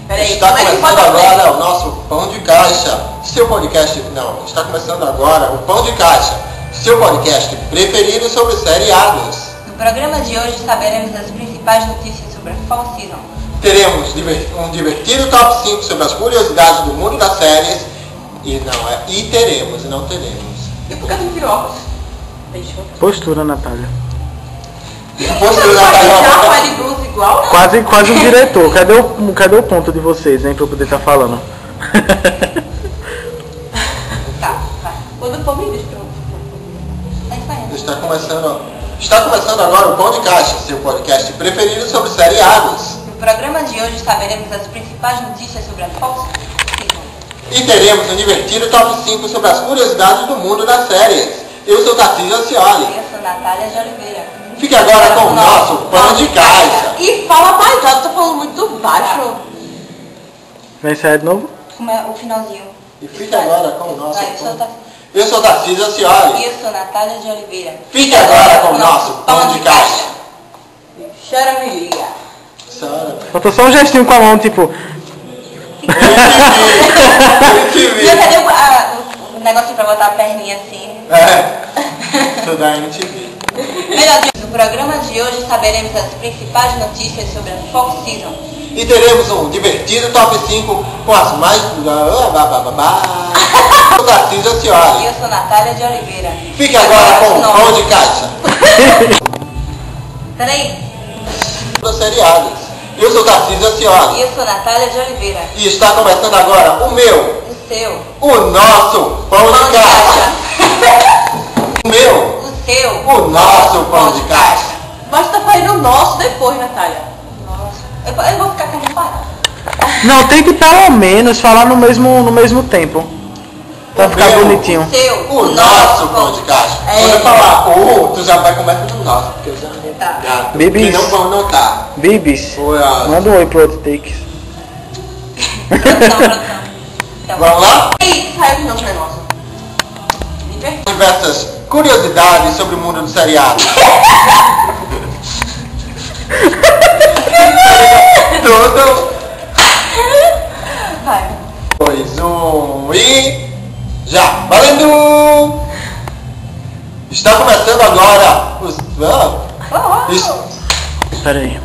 Peraí, Está começando agora o nosso Pão de Caixa, seu podcast... Não, está começando agora o Pão de Caixa, seu podcast preferido sobre seriados. No programa de hoje saberemos as principais notícias sobre a Fall Season. Teremos um divertido top 5 sobre as curiosidades do mundo das séries. E teremos, e não teremos. E por que tu virou óculos? Postura, Natália. Postura, Já Natália. com ele blusa igual? Quase um diretor. Cadê o ponto de vocês, hein, pra eu poder estar falando? Tá, vai. Quando for me diz pra eu. Tá ensaiando. Está começando agora o Pão de Caixa, seu podcast preferido sobre seriados. No programa de hoje saberemos as principais notícias sobre a Fall Season. E teremos um divertido top 5 sobre as curiosidades do mundo das séries. Eu sou Tarcísio Acioli. Eu sou Natália de Oliveira. Fique agora com o nosso Pão de Caixa. E fala mais alto, tô falando muito baixo. Vai ensaiar de novo? Como é o finalzinho? E fique agora com o nosso Vai, pão. Eu sou Tarcísio Acioli. E eu sou Natália de Oliveira. Fique agora com o nosso Pão de Caixa. Chora, me liga. Sara. Faltou só um gestinho com a mão, tipo... Já cadê o negocinho pra botar a perninha assim? Isso da MTV. Melhor no programa de hoje saberemos as principais notícias sobre a Fall Season. E teremos um divertido top 5 com as mais... Eu sou Tarcísio E Acioli. eu sou Natália de Oliveira. Fique agora com o Pão de Caixa. Peraí. Dos seriados. Eu sou Tarcísio Acioli. E eu sou Natália de Oliveira. E está começando agora o meu, O seu. o nosso Pão de Caixa. O meu, O seu. o nosso Pão de Caixa. Mas tá fazendo o nosso depois, Natália. Nossa. Eu vou ficar com a mão parada. Não, tem que pelo menos falar no mesmo tempo. Pra ficar meu, bonitinho. O seu. O nosso Pão de Caixa. Quando eu falar o, tu já vai começar no nosso, porque eu já... Tá. Porque não vão notar. Bibis, Oi, Alex. manda um oi pro outro takes. Produção. Então, Vamos lá? E saiu de novo o negócio. Diversas curiosidades sobre o mundo do seriado. Tudo. vai. 2, 1 e... Já! Valendo! Está começando agora os... Pera aí.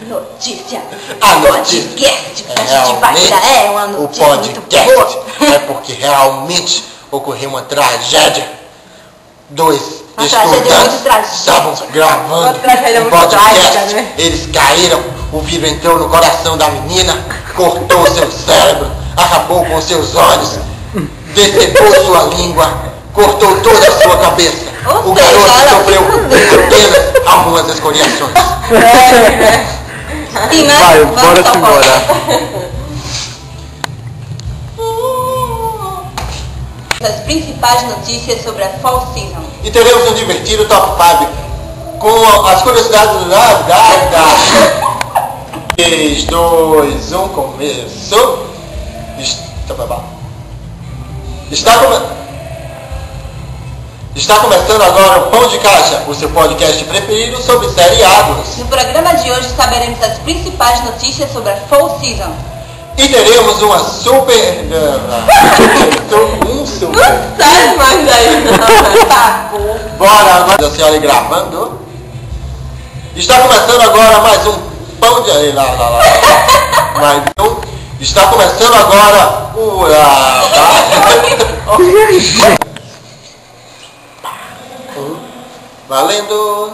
Notícia. A notícia. Podcast. Realmente, É uma o notícia muito podcast boa. é porque realmente ocorreu uma tragédia. Dois Uma tragédia estudantes muito trágica. estavam gravando Uma tragédia um muito podcast. trágica, né? Eles caíram, o vidro entrou no coração da menina, cortou seu cérebro, acabou com seus olhos, decepou sua língua, cortou toda a sua cabeça. Ou O seja, garoto ela sofreu se apenas algumas escoriações. E nós Vai, vamos bora só embora. as principais notícias sobre a Fall Season. E teremos um divertido top 5 com as curiosidades da 3, 2, 1, começou. Está começando agora o Pão de Caixa, o seu podcast preferido sobre seriados. No programa de hoje saberemos as principais notícias sobre a Fall Season. E teremos uma super... Não sai mais daí, não. Pagou. Bora agora, a senhora gravando. Está começando agora mais um Pão de... Mais um. Está começando agora o... Valendo!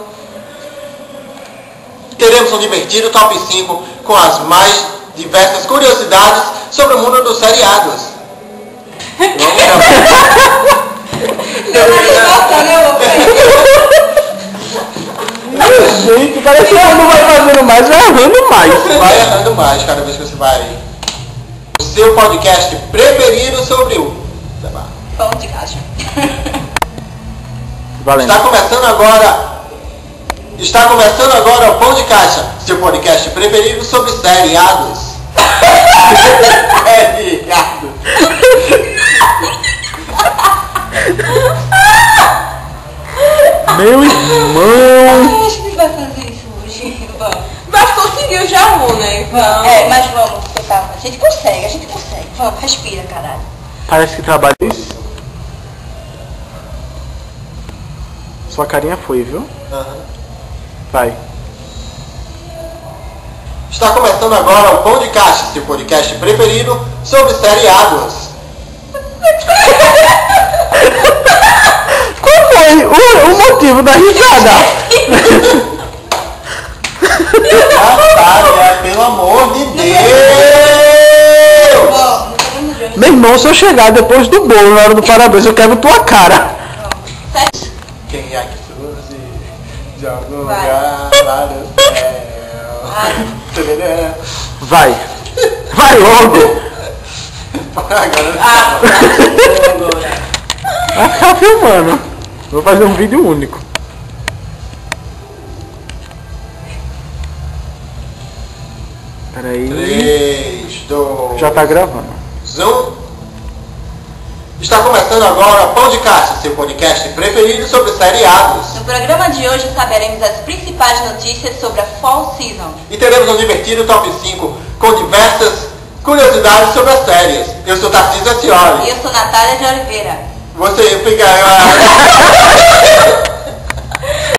Teremos um divertido top 5 com as mais diversas curiosidades sobre o mundo dos seriados. Vamos gravar. Gente, parece que não vai fazendo mais, vai errando mais. Vai errando mais cada vez que você vai. O seu podcast preferido sobre o... Pão de caixa. Valendo. Está começando agora o Pão de Caixa, seu podcast preferido sobre seriados. Seriados. Meu irmão. Acho que vai fazer isso hoje. Vamos. Bastou que conseguiu já um, né? Então... É, mas vamos tentar. A gente consegue. Vamos, respira, caralho. Parece que trabalha isso. Sua carinha foi, viu? Aham. Vai. Está começando agora o Pão de Caixa, seu podcast preferido sobre seriados. Qual foi o motivo da risada? Natália, pelo amor de Deus! Bom, no programa de hoje. Meu irmão, se eu chegar depois do bolo na hora do parabéns, eu quero tua cara. Sete. Quem é que surge de algum Vai. lugar lá no céu? Vai. Vai logo. Agora Vai ficar filmando. Vou fazer um vídeo único. Peraí. 3, 2, Já tá gravando. 1. Está começando agora Pão de Caixa, seu podcast preferido sobre seriados. No programa de hoje saberemos as principais notícias sobre a Fall Season. E teremos um divertido top 5 com diversas curiosidades sobre as séries. Eu sou Tarcísio E Acioli. eu sou Natália de Oliveira. Você fica...